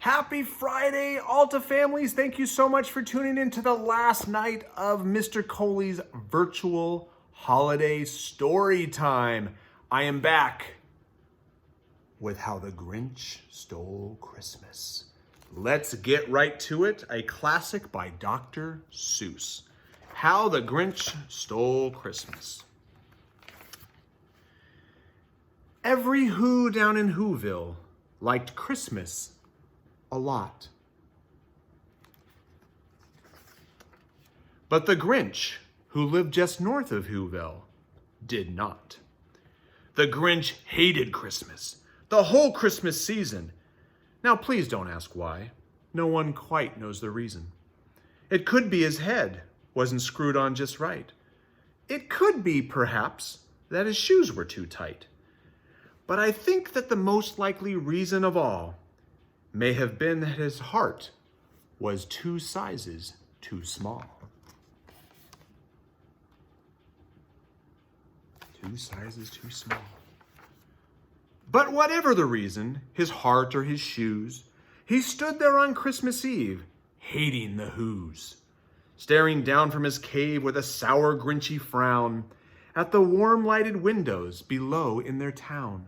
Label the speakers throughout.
Speaker 1: Happy Friday, Alta families. Thank you so much for tuning in to the last night of Mr. Coley's virtual holiday story time. I am back with How the Grinch Stole Christmas. Let's get right to it. A classic by Dr. Seuss. How the Grinch Stole Christmas. Every Who down in Whoville liked Christmas a lot. But the Grinch, who lived just north of Whoville, did not. The Grinch hated Christmas, the whole Christmas season. Now please don't ask why. No one quite knows the reason. It could be his head wasn't screwed on just right. It could be, perhaps, that his shoes were too tight. But I think that the most likely reason of all may have been that his heart was 2 sizes too small. 2 sizes too small. But whatever the reason, his heart or his shoes, he stood there on Christmas Eve, hating the Whos, staring down from his cave with a sour, grinchy frown at the warm lighted windows below in their town.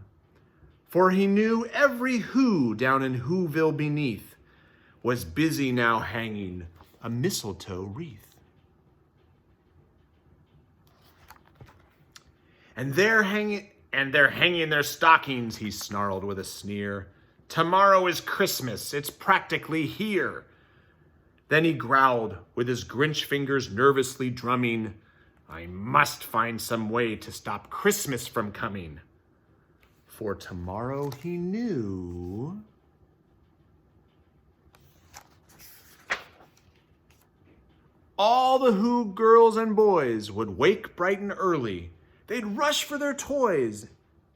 Speaker 1: For he knew every Who down in Whoville beneath was busy now hanging a mistletoe wreath. And they're hanging their stockings, he snarled with a sneer. Tomorrow is Christmas, it's practically here. Then he growled, with his Grinch fingers nervously drumming, I must find some way to stop Christmas from coming. For tomorrow he knew all the Who girls and boys would wake bright and early. They'd rush for their toys.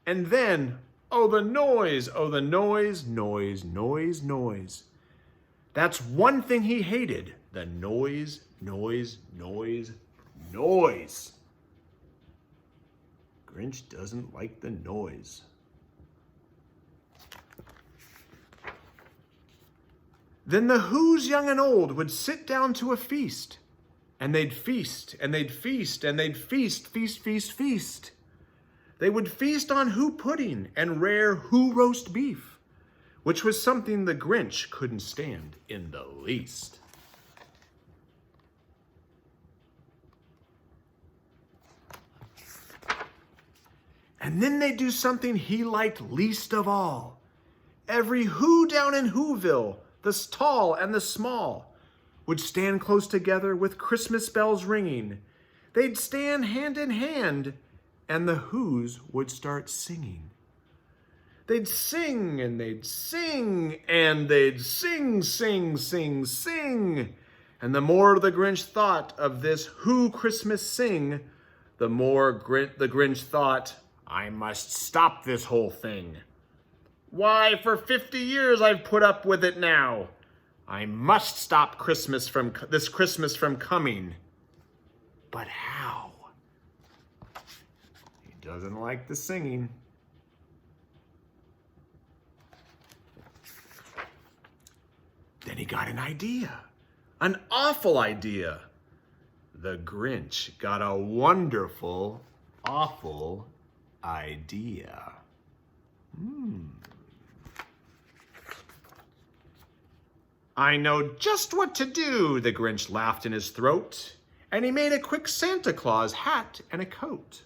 Speaker 1: And then, oh the noise, noise, noise, noise. That's one thing he hated, the noise, noise, noise, noise. Grinch doesn't like the noise. Then the Whos young and old would sit down to a feast, and they'd feast, and they'd feast, and they'd feast, feast, feast, feast. They would feast on Who pudding and rare Who roast beef, which was something the Grinch couldn't stand in the least. And then they'd do something he liked least of all. Every Who down in Whoville, the tall and the small, would stand close together with Christmas bells ringing. They'd stand hand in hand, and the Whos would start singing. They'd sing, and they'd sing, and they'd sing, sing, sing, sing. And the more the Grinch thought of this Who Christmas sing, the more the Grinch thought, I must stop this whole thing. Why, for 50 years I've put up with it now. I must stop this Christmas from coming. But how? He doesn't like the singing. Then he got an idea, an awful idea. The Grinch got a wonderful, awful idea. I know just what to do, the Grinch laughed in his throat, and he made a quick Santa Claus hat and a coat.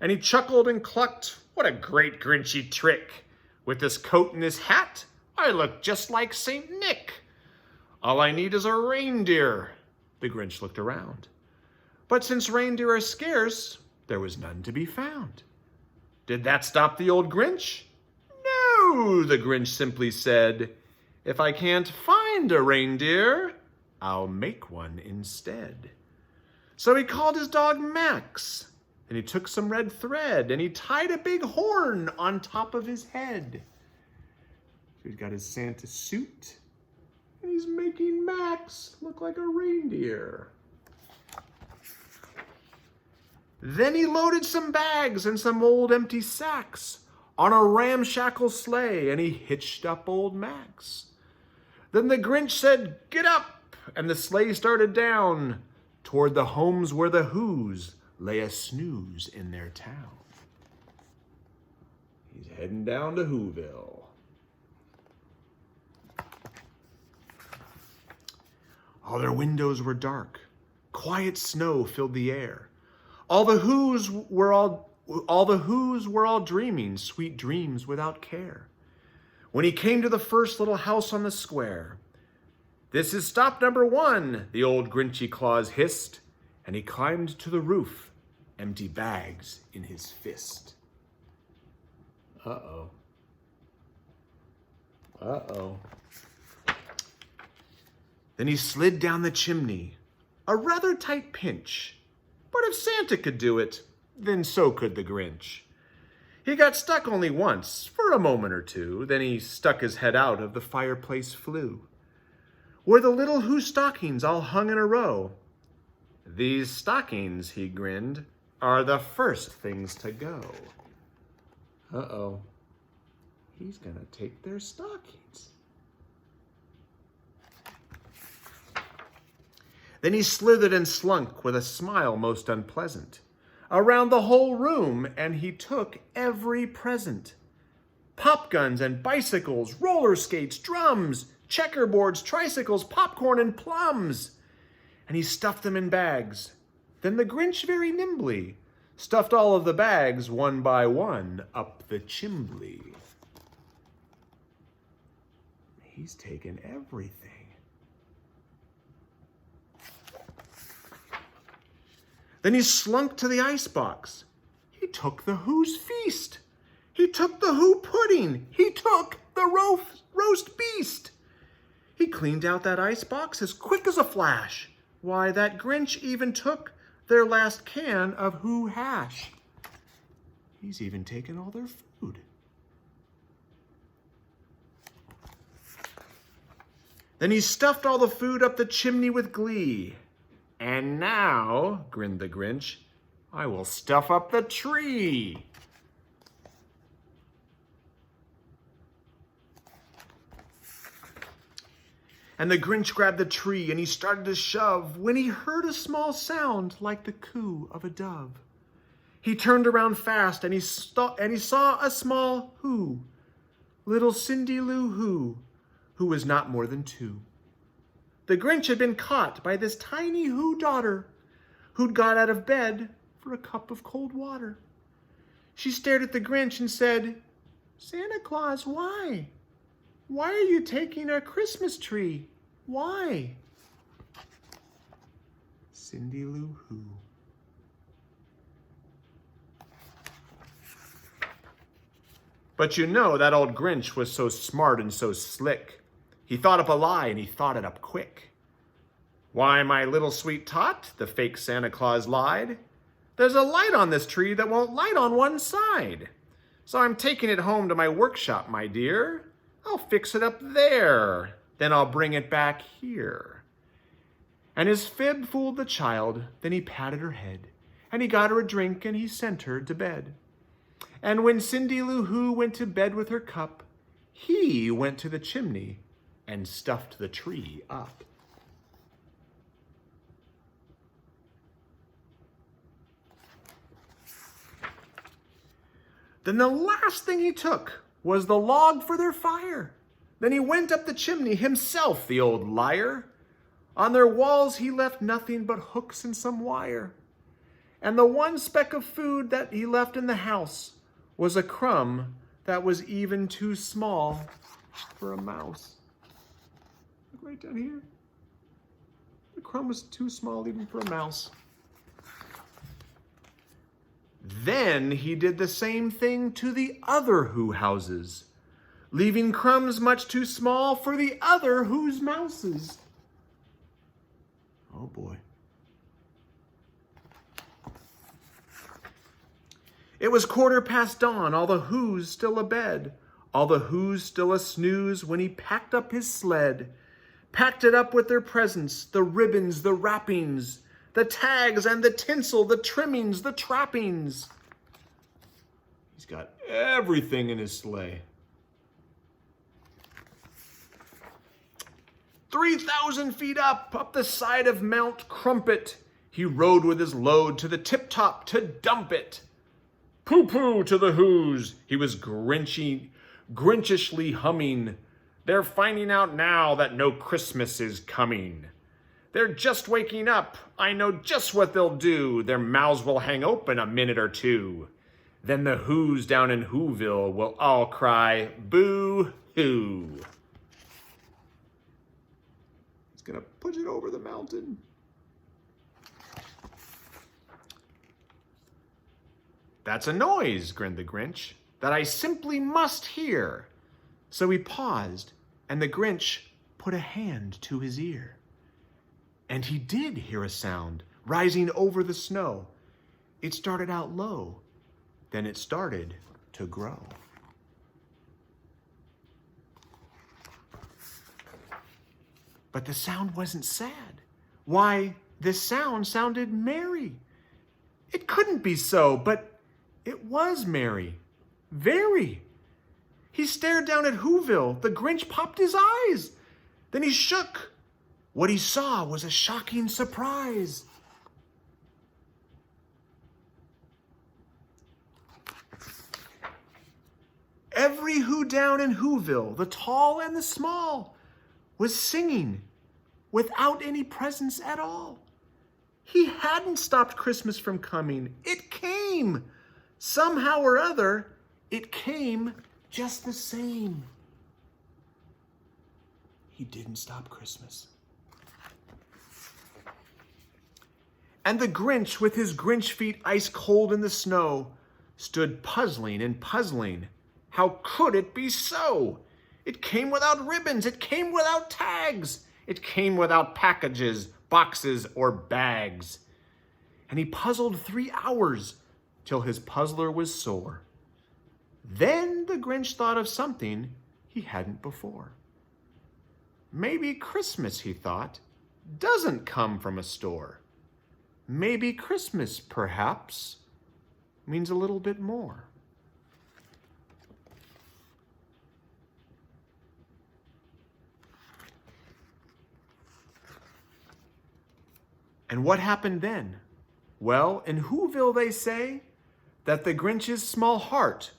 Speaker 1: And he chuckled and clucked, what a great Grinchy trick. With this coat and his hat, I look just like Saint Nick. All I need is a reindeer. The Grinch looked around. But since reindeer are scarce, there was none to be found. Did that stop the old Grinch? No, the Grinch simply said, if I can't find a reindeer, I'll make one instead. So he called his dog Max, and he took some red thread, and he tied a big horn on top of his head. So he's got his Santa suit, and he's making Max look like a reindeer. Then he loaded some bags and some old empty sacks on a ramshackle sleigh, and he hitched up old Max. Then the Grinch said, "Get up!" and the sleigh started down toward the homes where the Who's lay a snooze in their town. He's heading down to Whoville. All their windows were dark. Quiet snow filled the air. All the Who's were all dreaming sweet dreams without care. When he came to the first little house on the square, "This is stop number 1, the old Grinchy Claus hissed, and he climbed to the roof, empty bags in his fist. Uh-oh. Uh-oh. Then he slid down the chimney, a rather tight pinch. But if Santa could do it, then so could the Grinch. He got stuck only once, for a moment or two, then he stuck his head out of the fireplace flue, where the little Who stockings all hung in a row. "These stockings," he grinned, "are the first things to go." Uh-oh. He's gonna take their stockings. Then he slithered and slunk with a smile most unpleasant around the whole room, and he took every present. Pop guns and bicycles, roller skates, drums, checkerboards, tricycles, popcorn, and plums. And he stuffed them in bags. Then the Grinch very nimbly stuffed all of the bags one by one up the chimbley. He's taken everything. Then he slunk to the icebox. He took the Who's feast. He took the Who pudding. He took the roast beast. He cleaned out that icebox as quick as a flash. Why, that Grinch even took their last can of Who hash. He's even taken all their food. Then he stuffed all the food up the chimney with glee. "And now," grinned the Grinch, "I will stuff up the tree." And the Grinch grabbed the tree and he started to shove when he heard a small sound like the coo of a dove. He turned around fast and he saw a small Who, little Cindy Lou who was not more than 2. The Grinch had been caught by this tiny Who daughter who'd got out of bed for a cup of cold water. She stared at the Grinch and said, "Santa Claus, why? Why are you taking our Christmas tree? Why?" Cindy Lou Who. But you know that old Grinch was so smart and so slick. He thought up a lie and he thought it up quick. "Why, my little sweet tot," the fake Santa Claus lied, "there's a light on this tree that won't light on one side. So I'm taking it home to my workshop, my dear. I'll fix it up there, then I'll bring it back here." And his fib fooled the child, then he patted her head, and he got her a drink and he sent her to bed. And when Cindy Lou Who went to bed with her cup, he went to the chimney and stuffed the tree up. Then the last thing he took was the log for their fire. Then he went up the chimney himself, the old liar. On their walls he left nothing but hooks and some wire. And the one speck of food that he left in the house was a crumb that was even too small for a mouse. Look right down here. The crumb was too small even for a mouse. Then he did the same thing to the other Who houses, leaving crumbs much too small for the other Who's mouses. Oh boy. It was 15:15 dawn, all the Who's still abed, all the Who's still a snooze when he packed up his sled, packed it up with their presents, the ribbons, the wrappings, the tags and the tinsel, the trimmings, the trappings. He's got everything in his sleigh. 3,000 feet up the side of Mount Crumpet, he rode with his load to the tip-top to dump it. Pooh-pooh to the who's, he was grinchishly humming. They're finding out now that no Christmas is coming. They're just waking up, I know just what they'll do. Their mouths will hang open a minute or two. Then the who's down in Whoville will all cry, boo-hoo. He's gonna push it over the mountain. That's a noise, grinned the Grinch, that I simply must hear. So he paused, and the Grinch put a hand to his ear. And he did hear a sound rising over the snow. It started out low, then it started to grow. But the sound wasn't sad. Why, this sound sounded merry. It couldn't be so, but it was merry. Very. He stared down at Whoville. The Grinch popped his eyes. Then he shook. What he saw was a shocking surprise. Every who down in Whoville, the tall and the small, was singing without any presents at all. He hadn't stopped Christmas from coming. It came. Somehow or other, it came just the same. He didn't stop Christmas. And the Grinch, with his Grinch feet ice cold in the snow, stood puzzling and puzzling. How could it be so? It came without ribbons. It came without tags. It came without packages, boxes, or bags. And he puzzled 3 hours till his puzzler was sore. Then the Grinch thought of something he hadn't before. Maybe Christmas, he thought, doesn't come from a store. Maybe Christmas, perhaps, means a little bit more. And what happened then? Well, in Whoville they say that the Grinch's small heart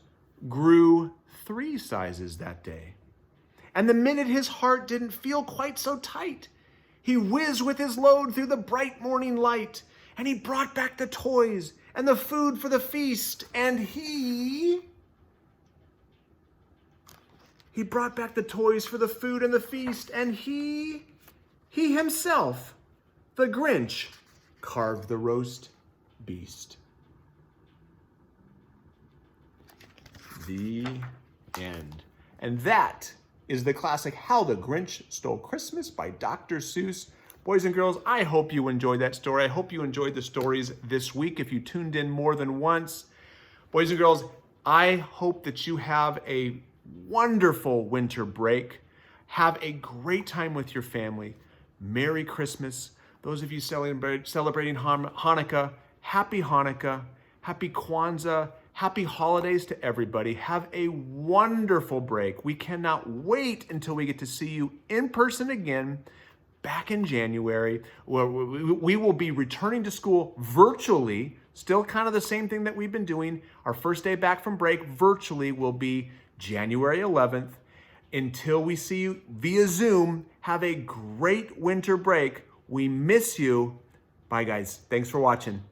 Speaker 1: grew 3 sizes that day. And the minute his heart didn't feel quite so tight, he whizzed with his load through the bright morning light, and he brought back the toys and the food for the feast, and he brought back the toys for the food and the feast, and he himself, the Grinch, carved the roast beast. The end. And that is the classic How the Grinch Stole Christmas by Dr. Seuss. Boys and girls, I hope you enjoyed that story. I hope you enjoyed the stories this week if you tuned in more than once. Boys and girls, I hope that you have a wonderful winter break. Have a great time with your family. Merry Christmas. Those of you celebrating Hanukkah, Happy Hanukkah, Happy Kwanzaa, Happy holidays to everybody. Have a wonderful break. We cannot wait until we get to see you in person again back in January. We will be returning to school virtually, still kind of the same thing that we've been doing. Our first day back from break virtually will be January 11th. Until we see you via Zoom, have a great winter break. We miss you. Bye, guys. Thanks for watching.